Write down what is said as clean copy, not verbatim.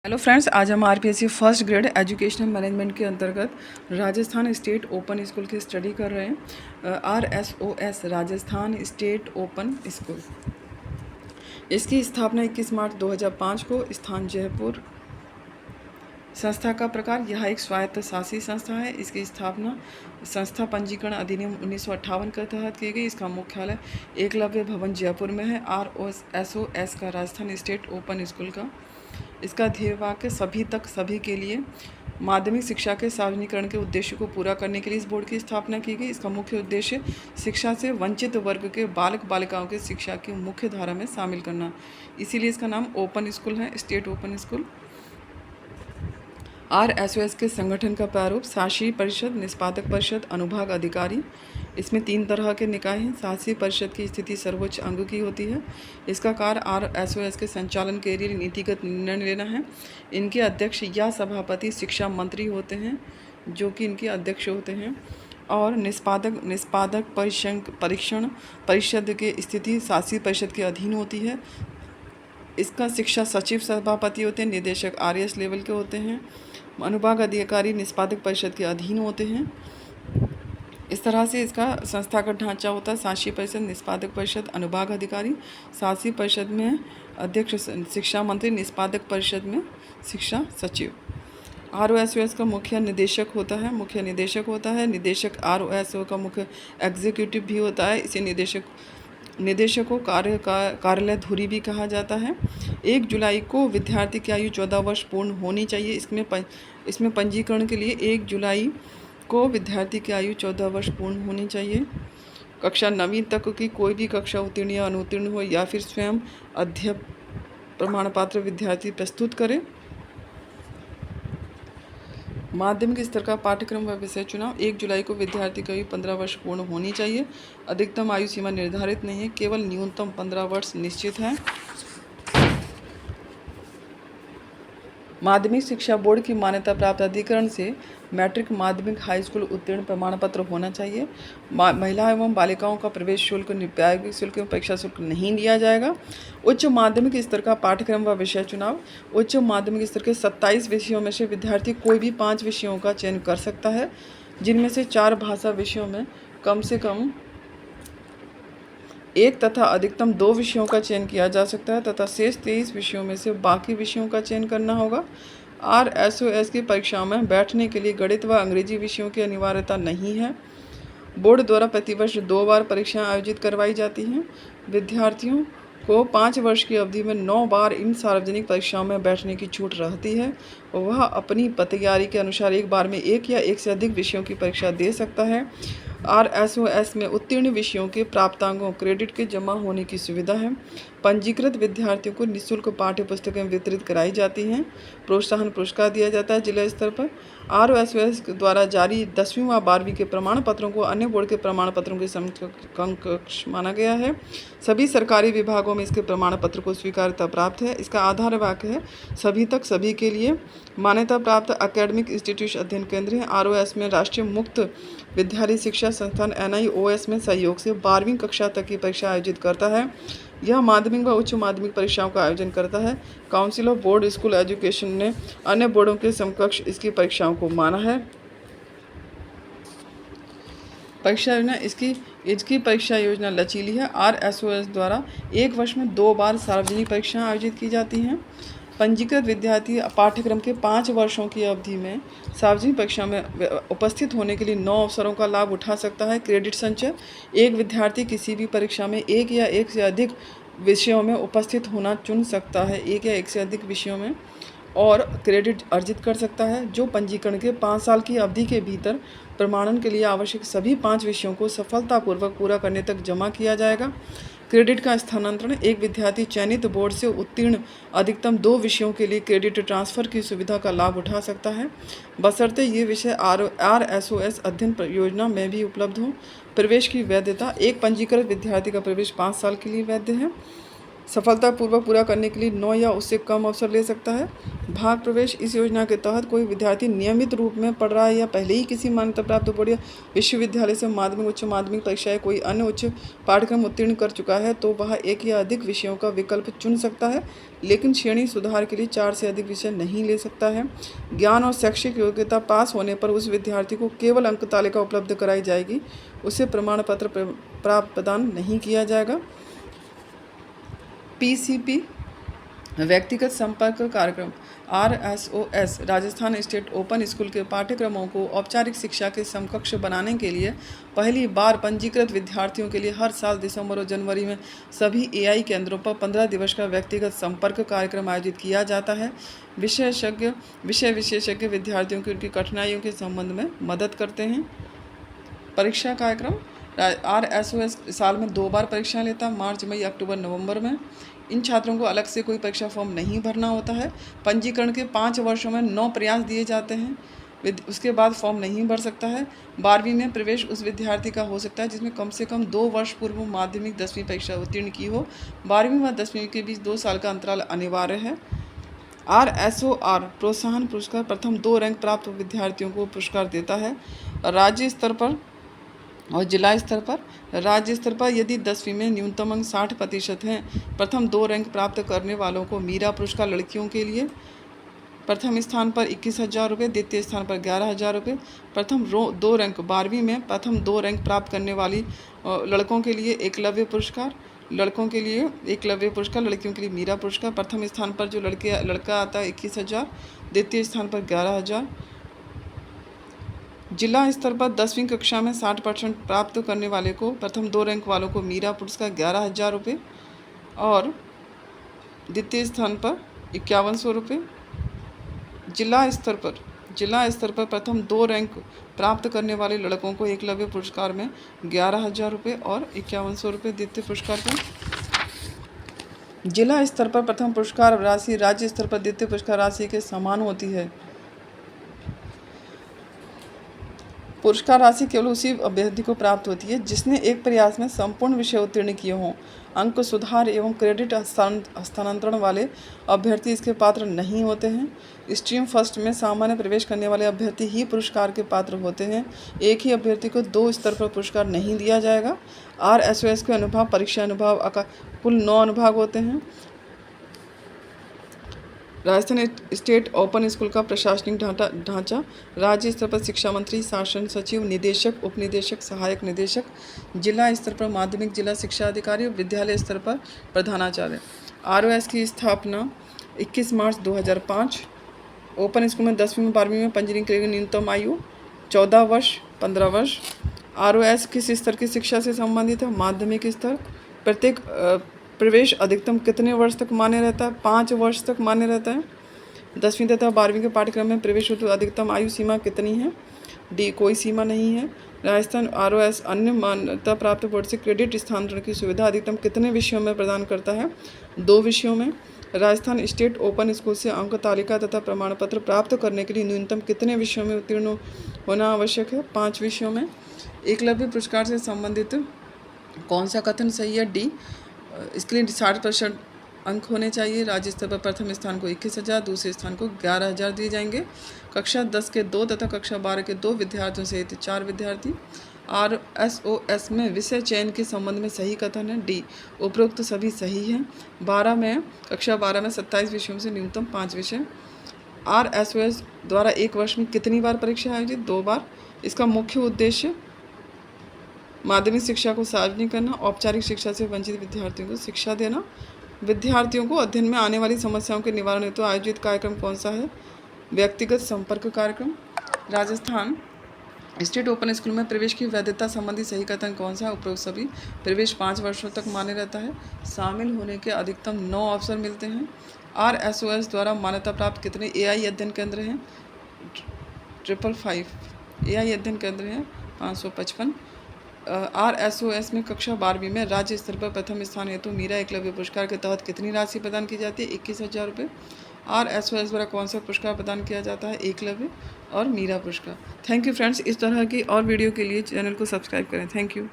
Hello friends, आज हम RPSC first grade educational management के अंतर्गत राजस्थान स्टेट ओपन स्कूल की स्टडी कर रहे हैं। RSOS Rajasthan state open school. इसकी स्थापना 21 मार्च 2005 को, स्थान जयपुर। संस्था का प्रकार, यह एक स्वायत्त शासी संस्था है। इसकी स्थापना संस्था पंजीकरण अधिनियम 1958 के तहत की गई। इसका मुख्यालय एकलव्य भवन जयपुर में है। RSOS का राजस्थान स्टेट ओपन स्कूल का इसका ध्येय वाक्य सभी तक सभी के लिए माध्यमिक शिक्षा के सार्वजनिकरण के उद्देश्य को पूरा करने के लिए इस बोर्ड की स्थापना की गई। इसका मुख्य उद्देश्य शिक्षा से वंचित वर्ग के बालक बालिकाओं के शिक्षा की मुख्य धारा में शामिल करना, इसीलिए इसका नाम ओपन स्कूल है, स्टेट ओपन स्कूल। RSOS के संगठन का प्रारूप शासी परिषद, निष्पादक परिषद, अनुभाग अधिकारी। इसमें 3 तरह के निकाय हैं। शासी परिषद की स्थिति सर्वोच्च अंग की होती है। इसका कार्य RSOS के संचालन के लिए नीतिगत निर्णय लेना है। इनके अध्यक्ष या सभापति शिक्षा मंत्री होते हैं, जो कि इनके अध्यक्ष होते हैं। और निष्पादक परीक्षण परिषद की स्थिति शासी परिषद के अधीन होती है। इसका शिक्षा सचिव सभापति होते हैं। निदेशक RS लेवल के होते हैं। अनुभाग अधिकारी निष्पादक परिषद के अधीन होते हैं। इस तरह से इसका संस्थागत ढांचा होता है। शासी परिषद, निष्पादक परिषद, अनुभाग अधिकारी। शासी परिषद में अध्यक्ष शिक्षा मंत्री, निष्पादक परिषद में शिक्षा सचिव। RSOS का मुख्य निदेशक होता है। निदेशक RSO का मुख्य एग्जीक्यूटिव भी होता है। इसे निदेशक को कार्यालय धुरी भी कहा जाता है। 1 जुलाई को विद्यार्थी की आयु 14 वर्ष पूर्ण होनी चाहिए। इसमें पंजीकरण के लिए 1 जुलाई को विद्यार्थी की आयु 14 वर्ष पूर्ण होनी चाहिए। कक्षा 9वीं तक की कोई भी कक्षा उत्तीर्ण या अनुत्तीर्ण हो, या फिर स्वयं अध्ययन प्रमाण पत्र विद्यार्थी प्रस्तुत करे। माध्यमिक स्तर का पाठ्यक्रम व विषय चुनाव। 1 जुलाई को विद्यार्थी की आयु 15 वर्ष पूर्ण होनी चाहिए। अधिकतम आयु सीमा निर्धारित नहीं है, केवल न्यूनतम 15 वर्ष निश्चित है। माध्यमिक शिक्षा बोर्ड की मान्यता प्राप्त अधिकरण से मैट्रिक, माध्यमिक, हाई स्कूल उत्तीर्ण प्रमाण पत्र होना चाहिए। महिला एवं बालिकाओं का प्रवेश शुल्क, प्रायोगिक शुल्क एवं परीक्षा शुल्क नहीं लिया जाएगा। उच्च माध्यमिक स्तर का पाठ्यक्रम व विषय चुनाव। उच्च माध्यमिक स्तर के 27 विषयों में से विद्यार्थी कोई भी 5 विषयों का चयन कर सकता है, जिनमें से 4 भाषा विषयों में कम से कम 1 तथा अधिकतम 2 विषयों का चयन किया जा सकता है, तथा शेष 23 विषयों में से बाकी विषयों का चयन करना होगा। RSOS की परीक्षाओं में बैठने के लिए गणित व अंग्रेजी विषयों की अनिवार्यता नहीं है। बोर्ड द्वारा प्रतिवर्ष 2 बार परीक्षाएं आयोजित करवाई जाती हैं। विद्यार्थियों को 5 वर्ष की अवधि में 9 बार इन सार्वजनिक परीक्षाओं में बैठने की छूट रहती है। वह अपनी तैयारी के अनुसार एक बार में 1 या 1 से अधिक विषयों की परीक्षा दे सकता है। RSOS में उत्तीर्ण विषयों के प्राप्तांकों क्रेडिट के जमा होने की सुविधा है। पंजीकृत विद्यार्थियों को निःशुल्क पाठ्य पुस्तकें वितरित कराई जाती हैं। प्रोत्साहन पुरस्कार दिया जाता है जिला स्तर पर। RSOS द्वारा जारी 10वीं व 12वीं के प्रमाण पत्रों को अन्य बोर्ड के प्रमाण पत्रों के समकक्ष माना गया है। सभी सरकारी विभागों में इसके प्रमाण पत्र को स्वीकार्यता प्राप्त है। इसका आधार वाक्य है सभी तक सभी के लिए। मान्यता प्राप्त एकेडमिक इंस्टीट्यूट अध्ययन केंद्र है। ROS में राष्ट्रीय मुक्त विद्यालय शिक्षा संस्थान NIOS में सहयोग से 12वीं कक्षा तक की परीक्षा आयोजित करता है। यह माध्यमिक व उच्च माध्यमिक परीक्षाओं का आयोजन करता है। Council of board school education ने अन्य बोर्डों के समकक्ष इसकी परीक्षाओं को माना है। परीक्षा योजना, इसकी परीक्षा योजना लचीली है। RSOS द्वारा 1 वर्ष में 2 बार सार्वजनिक परीक्षाएं आयोजित की जाती हैं। पंजीकृत विद्यार्थी पाठ्यक्रम के 5 वर्षों की अवधि में सार्वजनिक परीक्षा में उपस्थित होने के लिए 9 अवसरों का लाभ उठा सकता है। क्रेडिट संचय, एक विद्यार्थी किसी भी परीक्षा में 1 या 1 से अधिक विषयों में उपस्थित होना चुन सकता है, 1 या 1 से अधिक विषयों में, और क्रेडिट अर्जित कर सकता है, जो पंजीकरण के 5 साल की अवधि के भीतर प्रमाणन के लिए आवश्यक सभी 5 विषयों को सफलतापूर्वक पूरा करने तक जमा किया जाएगा। क्रेडिट का स्थानांतरण, एक विद्यार्थी चयनित बोर्ड से उत्तीर्ण अधिकतम 2 विषयों के लिए क्रेडिट ट्रांसफ़र की सुविधा का लाभ उठा सकता है, बशर्ते ये विषय RSOS अध्ययन योजना में भी उपलब्ध हो। प्रवेश की वैधता, एक पंजीकृत विद्यार्थी का प्रवेश 5 साल के लिए वैध है। सफलतापूर्वक पूरा करने के लिए 9 या उससे कम अवसर ले सकता है। भाग प्रवेश: इस योजना के तहत कोई विद्यार्थी नियमित रूप में पढ़ रहा है या पहले ही किसी मान्यता प्राप्त बोर्ड या विश्वविद्यालय से माध्यमिक उच्च माध्यमिक परीक्षा या कोई अन्य उच्च पाठ्यक्रम उत्तीर्ण कर चुका है तो वह एक या अधिक विषयों का विकल्प चुन सकता है, लेकिन श्रेणी सुधार के लिए 4 से अधिक विषय नहीं ले सकता है। ज्ञान और शैक्षिक योग्यता पास होने पर उस विद्यार्थी को केवल अंक तालिका उपलब्ध कराई जाएगी, उसे प्रमाण पत्र प्रदान नहीं किया जाएगा। PCP व्यक्तिगत संपर्क कार्यक्रम RSOS Rajasthan state open school के पाठ्यक्रमों को औपचारिक शिक्षा के समकक्ष बनाने के लिए पहली बार पंजीकृत विद्यार्थियों के लिए हर साल दिसंबर और जनवरी में सभी AI केंद्रों पर 15 दिवस का व्यक्तिगत संपर्क कार्यक्रम आयोजित किया जाता है। विषय विशेषज्ञ विद्यार्थियों की उनकी कठिनाइयों के संबंध में मदद करते हैं। परीक्षा कार्यक्रम: RSOS साल में 2 बार परीक्षा लेता है, मार्च, मई, अक्टूबर, नवंबर में। इन छात्रों को अलग से कोई परीक्षा फॉर्म नहीं भरना होता है। पंजीकरण के 5 वर्षों में 9 प्रयास दिए जाते हैं, उसके बाद फॉर्म नहीं भर सकता है। 12वीं में प्रवेश उस विद्यार्थी का हो सकता है जिसमें कम से कम 2 वर्ष पूर्व माध्यमिक 10वीं परीक्षा उत्तीर्ण की हो। 12वीं व 10वीं के बीच 2 साल का अंतराल अनिवार्य है। RSOR प्रोत्साहन पुरस्कार: प्रथम 2 रैंक प्राप्त विद्यार्थियों को पुरस्कार देता है। राज्य स्तर पर और जिला स्तर पर: राज्य स्तर पर यदि 10वीं में न्यूनतम अंक 60% हैं, प्रथम 2 रैंक प्राप्त करने वालों को मीरा पुरस्कार लड़कियों के लिए प्रथम स्थान पर 21,000 रुपये, द्वितीय स्थान पर 11,000 रुपये। प्रथम 2 रैंक 12वीं में प्रथम 2 रैंक प्राप्त करने वाली लड़कों के लिए एकलव्य पुरस्कार, लड़कों के लिए एकलव्य पुरस्कार, लड़कियों के लिए मीरा पुरस्कार। प्रथम स्थान पर जो लड़का आता है 21,000, द्वितीय स्थान पर 11,000। जिला स्तर पर 10वीं कक्षा में 60% प्राप्त करने वाले को प्रथम 2 रैंक वालों को मीरा पुरस्कार 11,000 रुपये और द्वितीय स्थान पर 5100 रुपये। जिला स्तर पर प्रथम 2 रैंक प्राप्त करने वाले लड़कों को एकलव्य पुरस्कार में 11,000 रुपये और 5100 रुपये द्वितीय पुरस्कार पर। जिला स्तर पर प्रथम पुरस्कार राशि राज्य स्तर पर द्वितीय पुरस्कार राशि के समान होती है। पुरस्कार राशि केवल उसी अभ्यर्थी को प्राप्त होती है जिसने एक प्रयास में संपूर्ण विषय उत्तीर्ण किए हों। अंक सुधार एवं क्रेडिट हस्तांतरण वाले अभ्यर्थी इसके पात्र नहीं होते हैं। स्ट्रीम फर्स्ट में सामान्य प्रवेश करने वाले अभ्यर्थी ही पुरस्कार के पात्र होते हैं। एक ही अभ्यर्थी को 2 स्तर पर पुरस्कार नहीं दिया जाएगा। RSOS के अनुभाग परीक्षा अनुभाग कुल 9 अनुभाग होते हैं। राजस्थान स्टेट ओपन स्कूल का प्रशासनिक ढांचा: राज्य स्तर पर शिक्षा मंत्री, शासन सचिव, निदेशक, उपनिदेशक, सहायक निदेशक। जिला स्तर पर माध्यमिक जिला शिक्षा अधिकारी और विद्यालय स्तर पर प्रधानाचार्य। ROS की स्थापना 21 मार्च 2005। ओपन स्कूल में 10वीं में 12वीं में पंजीकरण के लिए न्यूनतम आयु 14 वर्ष 15 वर्ष। ROS किस स्तर की शिक्षा से संबंधित है? माध्यमिक स्तर। प्रत्येक प्रवेश अधिकतम कितने वर्ष तक मान्य रहता है? 5 वर्ष तक मान्य रहता है। 10वीं तथा 12वीं के पाठ्यक्रम में प्रवेश हेतु अधिकतम आयु सीमा कितनी है? D कोई सीमा नहीं है। राजस्थान ROS अन्य मान्यता प्राप्त बोर्ड से क्रेडिट स्थानांतरण की सुविधा अधिकतम कितने विषयों में प्रदान करता है? 2 विषयों में। राजस्थान स्टेट ओपन स्कूल से अंक तालिका तथा प्रमाण पत्र प्राप्त करने के लिए न्यूनतम कितने विषयों में उत्तीर्ण होना आवश्यक है? 5 विषयों में। एकलव्य पुरस्कार से संबंधित कौन सा कथन सही है? D इसके लिए 60% अंक होने चाहिए। राज्य स्तर पर प्रथम स्थान को 21,000, दूसरे स्थान को 11,000 दिए जाएंगे। कक्षा 10 के 2 तथा कक्षा 12 के 2 विद्यार्थियों सहित 4 विद्यार्थी। RSOS में विषय चयन के संबंध में सही कथन है D उपरोक्त सभी सही हैं। कक्षा 12 में 27 विषयों से न्यूनतम 5 विषय। RSOS द्वारा एक वर्ष में कितनी बार परीक्षा आयोजित? 2 बार। इसका मुख्य उद्देश्य माध्यमिक शिक्षा को सार्वजनिक करना, औपचारिक शिक्षा से वंचित विद्यार्थियों को शिक्षा देना। विद्यार्थियों को अध्ययन में आने वाली समस्याओं के निवारण हेतु आयोजित कार्यक्रम कौन सा है? व्यक्तिगत संपर्क कार्यक्रम। राजस्थान स्टेट ओपन स्कूल में प्रवेश की वैधता संबंधी सही कथन कौन सा है? उपरोक्त सभी। प्रवेश 5 वर्षों तक मान्य रहता है। शामिल होने के अधिकतम 9 अवसर मिलते हैं। RSOS द्वारा मान्यता प्राप्त कितने AI अध्ययन केंद्र हैं? 555 AI अध्ययन केंद्र हैं 555। RSOS में कक्षा 12वीं में राज्य स्तर पर प्रथम स्थान हेतु मीरा एकलव्य पुरस्कार के तहत कितनी राशि प्रदान की जाती है? 21,000 रुपये। RSOS द्वारा कौन सा पुरस्कार प्रदान किया जाता है? एकलव्य और मीरा पुरस्कार। Thank you friends. इस तरह की और वीडियो के लिए चैनल को सब्सक्राइब करें। Thank you.